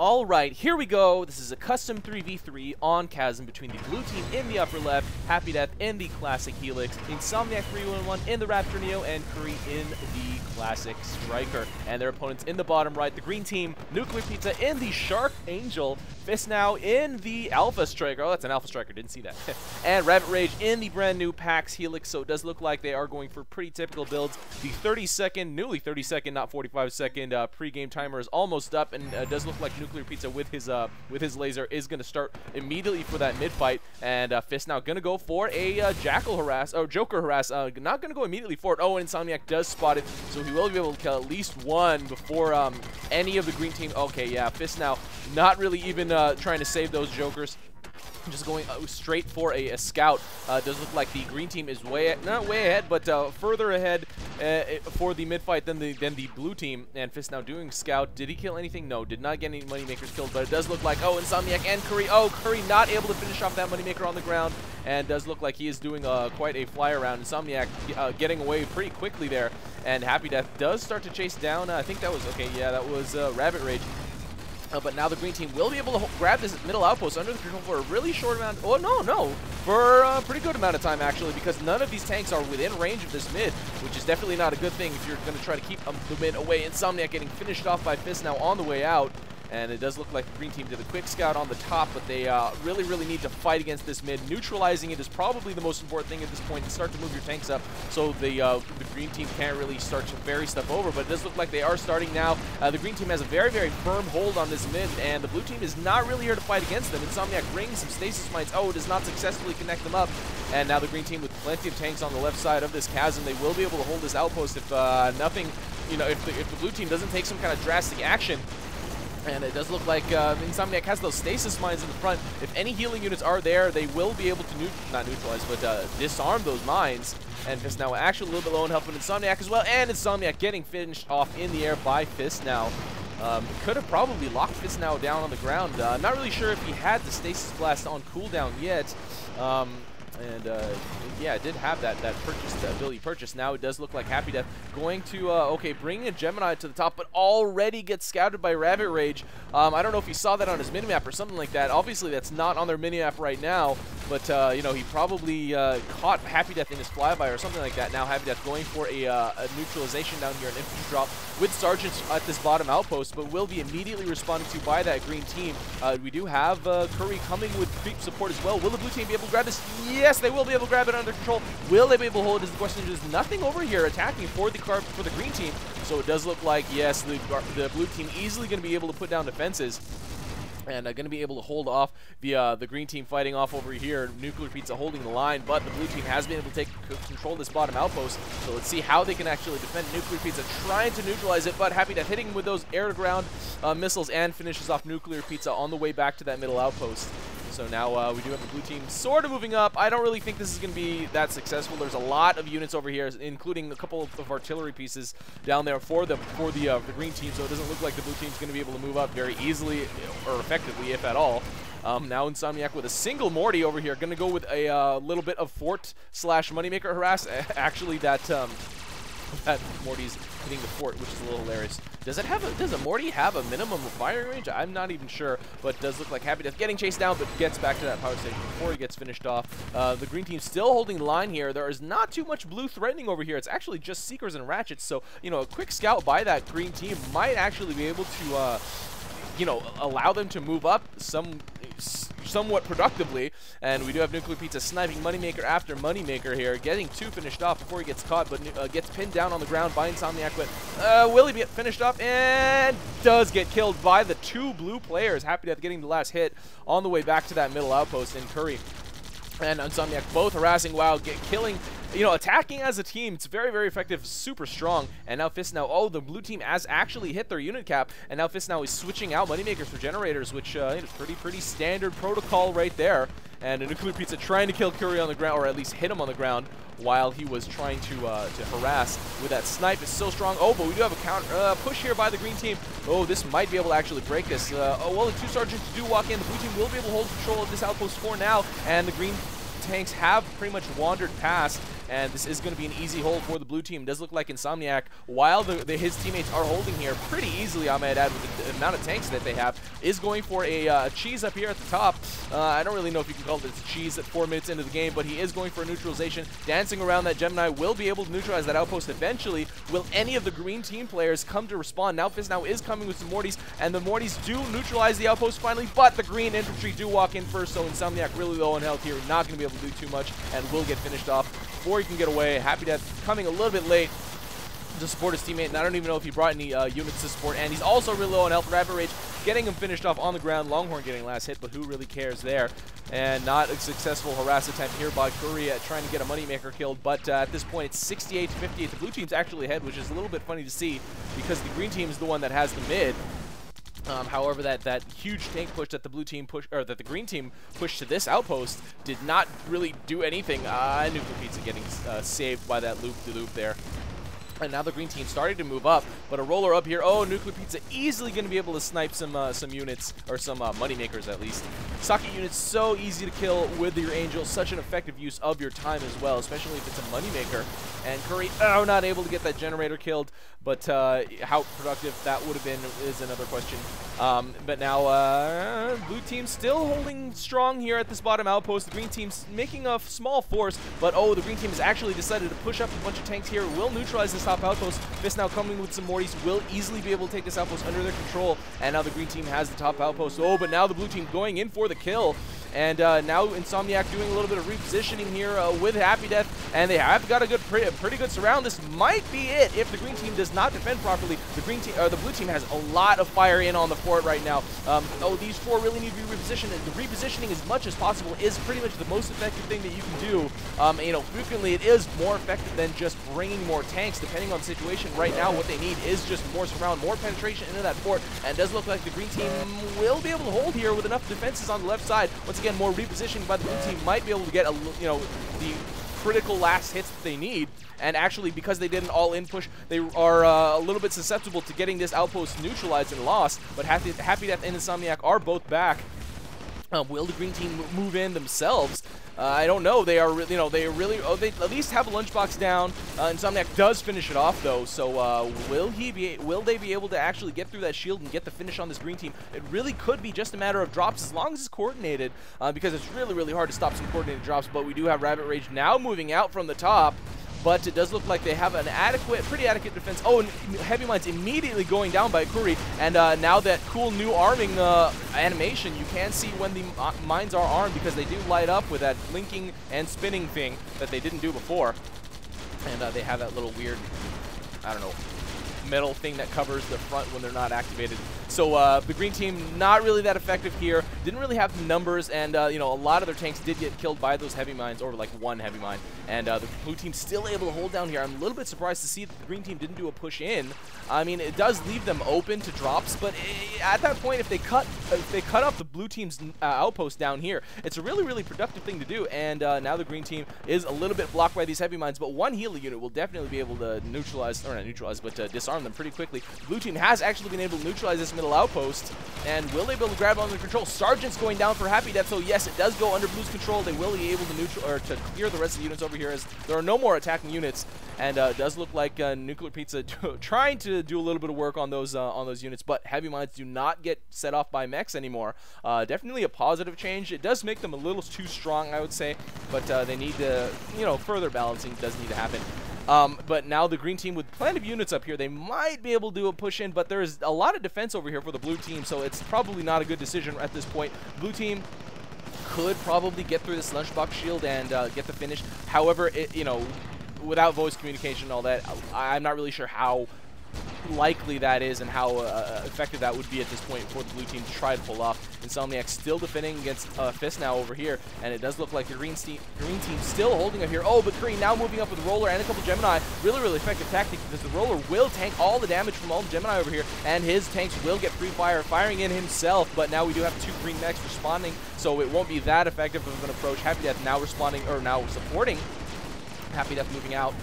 All right, here we go. This is a custom 3v3 on Chasm between the blue team in the upper left, happydeath in the classic Helix, Insomniac311 in the Raptor Neo, and Kuri in the classic Striker. And their opponents in the bottom right, the green team, NuclearPizza in the Shark Angel, fistnow in the Alpha Striker. Oh, that's an Alpha Striker, didn't see that. And rabbitrage in the brand new PAX Helix, so it does look like they are going for pretty typical builds. The 30-second, newly 30-second, not 45-second pre-game timer is almost up, and does look like NuclearPizza with his laser is going to start immediately for that mid fight, and fistnow going to go for a Jackal harass, or Joker harass, not going to go immediately for it. Oh, and Insomniac does spot it, so he will be able to kill at least one before any of the green team. Okay, yeah, fistnow not really even trying to save those Jokers. Just going straight for a scout. Does look like the green team is not way ahead, but further ahead for the mid fight than the blue team. And fistnow doing scout. Did he kill anything? No, did not get any moneymakers killed, but it does look like, oh, Insomniac and Kuri. Oh, Kuri not able to finish off that moneymaker on the ground, and does look like he is doing quite a fly around. Insomniac getting away pretty quickly there, and happydeath does start to chase down. I think that was okay. Yeah, that was rabbitrage. But now the green team will be able to grab this middle outpost under the control for a really short amount. Oh, no. For a pretty good amount of time, actually, because none of these tanks are within range of this mid, which is definitely not a good thing if you're going to try to keep the mid away. Insomniac getting finished off by fistnow on the way out. And it does look like the green team did a quick scout on the top, but they really need to fight against this mid. Neutralizing it is probably the most important thing at this point, to start to move your tanks up so the green team can't really start to ferry stuff over, but it does look like they are starting now. The green team has a very firm hold on this mid, and the blue team is not really here to fight against them. Insomniac rings some stasis mines. Oh, does not successfully connect them up. And now the green team with plenty of tanks on the left side of this chasm, they will be able to hold this outpost if nothing, if the blue team doesn't take some kind of drastic action. And it does look like Insomniac has those stasis mines in the front. If any healing units are there, they will be able to not neutralize, but disarm those mines. And fistnow actually a little bit low in health with Insomniac as well. And Insomniac getting finished off in the air by fistnow. Could have probably locked fistnow down on the ground. Not really sure if he had the stasis blast on cooldown yet. Yeah, it did have that ability purchase. Now it does look like happydeath going to okay, bring a Gemini to the top, but already gets scouted by rabbitrage. I don't know if he saw that on his minimap or something like that. Obviously that's not on their minimap right now, but he probably caught happydeath in his flyby or something like that. Now happydeath going for a neutralization down here, an infantry drop with sergeants at this bottom outpost, but will be immediately responded to by that green team. We do have Kuri coming with creep support as well. Will the blue team be able to grab this? Yes, they will be able to grab it under control. Will they be able to hold it is the question. There's nothing over here attacking for the green team, so it does look like, yes, the blue team easily going to be able to put down defenses and going to be able to hold off the green team fighting off over here. NuclearPizza holding the line, but the blue team has been able to take control of this bottom outpost. So let's see how they can actually defend. NuclearPizza trying to neutralize it, but happydeath hitting with those air-to-ground missiles and finishes off NuclearPizza on the way back to that middle outpost. So now we do have the blue team sort of moving up. I don't really think this is going to be that successful. There's a lot of units over here, including a couple of artillery pieces down there for the green team. So it doesn't look like the blue team's going to be able to move up very easily or effectively, if at all. Now Insomniac with a single Morty over here, going to go with a little bit of fort / moneymaker harass. Actually, that Morty's hitting the fort, which is a little hilarious. Does a Morty have a minimum of firing range? I'm not even sure, but does look like happydeath getting chased down, but gets back to that power station before he gets finished off. The green team still holding the line here. There is not too much blue threatening over here. It's actually just Seekers and Ratchets, so a quick scout by that green team might actually be able to allow them to move up somewhat productively. And we do have NuclearPizza sniping Moneymaker after Moneymaker here, getting two finished off before he gets caught, but gets pinned down on the ground by Insomniac. But will he get finished off? And does get killed by the two blue players. happydeath getting the last hit on the way back to that middle outpost, and Kuri and Insomniac both harassing while killing, attacking as a team. It's very effective, super strong. And now fistnow, oh, the blue team has actually hit their unit cap, and now fistnow is switching out moneymakers for generators, which is pretty standard protocol right there. And NuclearPizza trying to kill Kuri on the ground, or at least hit him on the ground, while he was trying to harass with that snipe. Is so strong. Oh, but we do have a counter push here by the green team. Oh, this might be able to actually break this. Oh, well, the two sergeants do walk in. The blue team will be able to hold control of this outpost for now, and the green tanks have pretty much wandered past, and this is going to be an easy hold for the blue team. It does look like Insomniac, while his teammates are holding here pretty easily, I might add, with the amount of tanks that they have, is going for a cheese up here at the top. I don't really know if you can call it a cheese at 4 minutes into the game, but he is going for a neutralization. Dancing around that Gemini will be able to neutralize that outpost eventually. Will any of the green team players come to respond? Now fistnow is coming with some Mortys, and the Mortys do neutralize the outpost finally, but the green infantry do walk in first, so Insomniac really low on health here, not going to be able to do too much, and will get finished off before he can get away. happydeath coming a little bit late to support his teammate, and I don't even know if he brought any units to support, and he's also really low on health. rabbitrage getting him finished off on the ground. Longhorn getting last hit, but who really cares there? And not a successful harass attempt here by Kuri trying to get a moneymaker killed, but at this point it's 68 to 58. The blue team's actually ahead, which is a little bit funny to see because the green team is the one that has the mid. However, that huge tank push that the blue team that the green team pushed to this outpost did not really do anything. NuclearPizza getting saved by that loop-de-loop there. And now the green team starting to move up, but a roller up here. Oh, NuclearPizza easily going to be able to snipe some units, or some moneymakers at least. Socket units so easy to kill with your Angel, such an effective use of your time as well, especially if it's a moneymaker. And Kuri, not able to get that generator killed, but how productive that would have been is another question. But now blue team still holding strong here at this bottom outpost. The green team's making a small force, but oh, the green team has actually decided to push up a bunch of tanks here. Will neutralize this top outpost. fistnow coming with some Mortys will easily be able to take this outpost under their control, and now the green team has the top outpost. Oh, but now the blue team going in for the kill. And now Insomniac doing a little bit of repositioning here with happydeath, and they have got a pretty good surround. This might be it if the green team does not defend properly. The blue team has a lot of fire in on the fort right now. Oh, these four really need to be repositioned, and the repositioning as much as possible is pretty much the most effective thing that you can do. You know, frequently it is more effective than just bringing more tanks, depending on the situation. Right now, what they need is just more surround, more penetration into that fort, and it does look like the green team will be able to hold here with enough defenses on the left side. Once again, more repositioning by the blue team might be able to get the critical last hits that they need. And actually, because they did an all-in push, they are a little bit susceptible to getting this outpost neutralized and lost. But happydeath and Insomniac are both back. Will the green team move in themselves? I don't know. They are, they at least have a lunchbox down. Insomniac does finish it off though. So will they be able to actually get through that shield and get the finish on this green team? It really could be just a matter of drops as long as it's coordinated, because it's really hard to stop some coordinated drops. But we do have rabbitrage now moving out from the top. But it does look like they have an pretty adequate defense. Oh, and heavy mines immediately going down by Kuri. And now that cool new arming animation, you can see when the mines are armed, because they do light up with that blinking and spinning thing that they didn't do before. And they have that little weird, I don't know, metal thing that covers the front when they're not activated. So the green team not really that effective here. Didn't really have the numbers, and a lot of their tanks did get killed by those heavy mines, or like one heavy mine. And the blue team still able to hold down here. I'm a little bit surprised to see that the green team didn't do a push in. I mean, it does leave them open to drops, but at that point, if they cut off the blue team's outpost down here, it's a really productive thing to do. And now the green team is a little bit blocked by these heavy mines, but one healer unit will definitely be able to neutralize, or not neutralize, but disarm them pretty quickly. The blue team has actually been able to neutralize this middle outpost, and will they be able to grab it under control? Sergeant's going down for happydeath, so yes, it does go under blue's control. They will be able to to clear the rest of the units over here, as there are no more attacking units. And it does look like NuclearPizza trying to do a little bit of work on those units, but heavy mines do not get set off by mechs anymore. Definitely a positive change. It does make them a little too strong, I would say, but they need to, further balancing does need to happen. But now the green team with plenty of units up here, they might be able to do a push in, but there's a lot of defense over here for the blue team, so it's probably not a good decision at this point. Blue team could probably get through this lunchbox shield and get the finish. However, without voice communication and all that, I'm not really sure how likely that is and how effective that would be at this point for the blue team to try to pull off. Insomniac still defending against fistnow over here, and it does look like the green team still holding up here. Oh, but Kuri now moving up with a roller and a couple Gemini. Really effective tactic, because the roller will tank all the damage from all the Gemini over here, and his tanks will get free fire, firing in himself. But now we do have two green mechs responding, so it won't be that effective of an approach. happydeath now responding, or now supporting. happydeath moving out.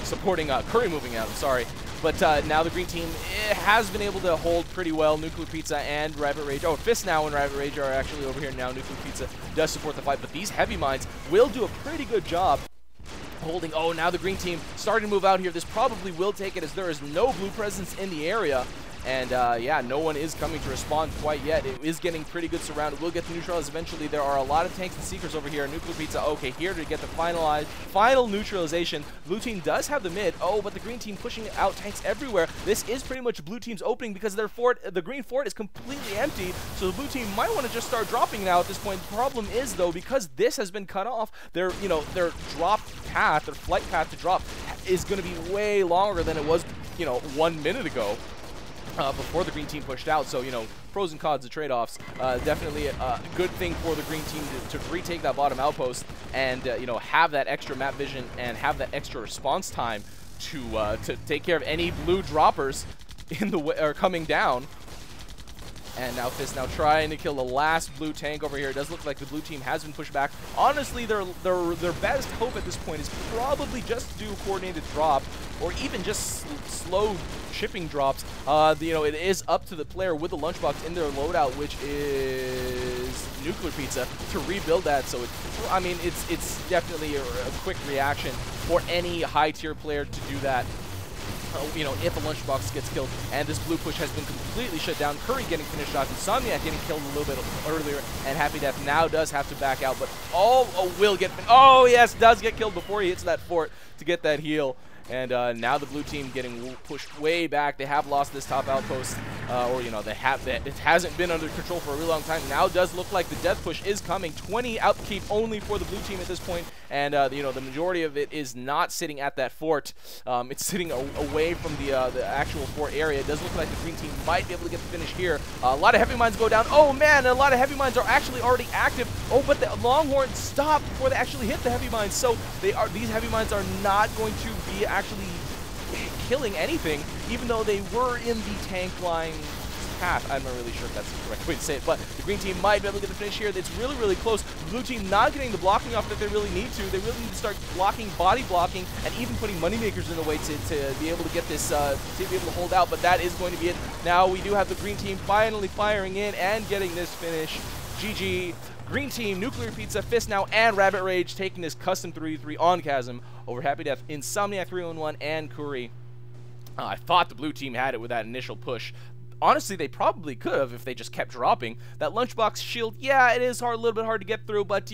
Supporting Kuri moving out, I'm sorry. But now the green team has been able to hold pretty well. NuclearPizza and rabbitrage, fistnow and rabbitrage are actually over here now. NuclearPizza does support the fight, but these heavy mines will do a pretty good job holding. Oh, now the green team starting to move out here. This probably will take it, as there is no blue presence in the area. And yeah, no one is coming to respond quite yet. It is getting pretty good surrounded. We'll get the neutralized eventually. There are a lot of tanks and seekers over here. NuclearPizza, okay, here to get the final neutralization. Blue team does have the mid. Oh, but the green team pushing out tanks everywhere. This is pretty much blue team's opening, because their fort, the green fort, is completely empty. So the blue team might want to just start dropping now at this point. The problem is, though, because this has been cut off, their drop path, their flight path to drop is going to be way longer than it was, 1 minute ago. Before the green team pushed out. So, pros and cons, the trade-offs. Definitely a good thing for the green team to retake that bottom outpost and, have that extra map vision and have that extra response time to take care of any blue droppers in the way, or coming down. And now fistnow trying to kill the last blue tank over here. It does look like the blue team has been pushed back. Honestly, their best hope at this point is probably just to do a coordinated drop, or even just slow shipping drops. It is up to the player with the lunchbox in their loadout, which is NuclearPizza, to rebuild that. So it's definitely a quick reaction for any high tier player to do that. If a lunchbox gets killed, and this blue push has been completely shut down. Kuri getting finished off, Insomniac getting killed a little bit earlier, and happydeath now does have to back out, but will get, oh yes, does get killed before he hits that fort to get that heal. And now the blue team getting pushed way back. They have lost this top outpost, it hasn't been under control for a really long time. Now does look like the death push is coming. 20 upkeep only for the blue team at this point, and the majority of it is not sitting at that fort. It's sitting away from the actual fort area. It does look like the green team might be able to get the finish here. A lot of heavy mines go down. Oh man, a lot of heavy mines are actually already active. Oh, but the Longhorn stopped before they actually hit the heavy mines. So these heavy mines are not going to be actually killing anything, even though they were in the tank line path. I'm not really sure if that's the correct way to say it, but the green team might be able to get the finish here. It's really, really close. The blue team not getting the blocking off that they really need to. They really need to start blocking, body blocking, and even putting moneymakers in the way to be able to get this, to be able to hold out, but that is going to be it. Now we do have the green team finally firing in and getting this finish. GG. Green team, NuclearPizza, fistnow, and rabbitrage taking this custom 3v3 on Chasm over happydeath, Insomniac311, and Kuri. I thought the blue team had it with that initial push. Honestly, they probably could have if they just kept dropping. That lunchbox shield, yeah, it is a little bit hard to get through, but,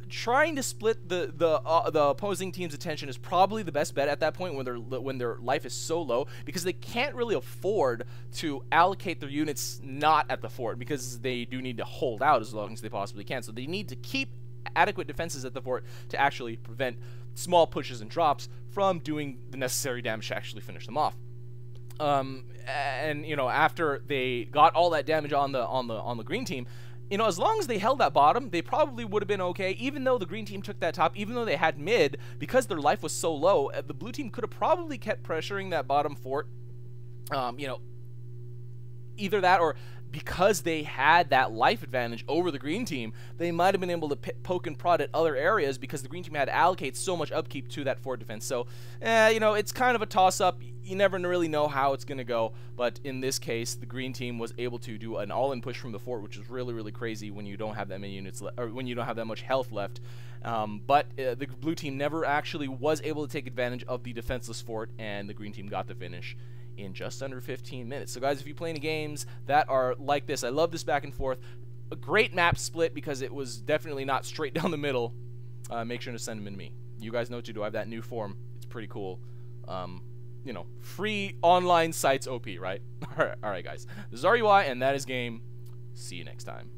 trying to split the opposing team's attention is probably the best bet at that point when their life is so low, because they can't really afford to allocate their units not at the fort, because they do need to hold out as long as they possibly can. So they need to keep adequate defenses at the fort to actually prevent small pushes and drops from doing the necessary damage to actually finish them off. After they got all that damage on the green team, as long as they held that bottom, they probably would have been okay. Even though the green team took that top, even though they had mid, because their life was so low, the blue team could have probably kept pressuring that bottom fort. Either that, or because they had that life advantage over the green team, they might have been able to poke and prod at other areas, because the green team had to allocate so much upkeep to that fort defense. So, it's kind of a toss-up. You never really know how it's going to go, but in this case, the green team was able to do an all-in push from the fort, which is really, really crazy when you don't have that many units or when you don't have that much health left. But the blue team never actually was able to take advantage of the defenseless fort, and the green team got the finish in just under 15 minutes. So guys, if you play any games that are like this, I love this back and forth. A great map split, because it was definitely not straight down the middle. Make sure to send them in to me. You guys know what to do. I have that new form. It's pretty cool. Free online sites OP, right? All right, guys. This is RUI, and that is game. See you next time.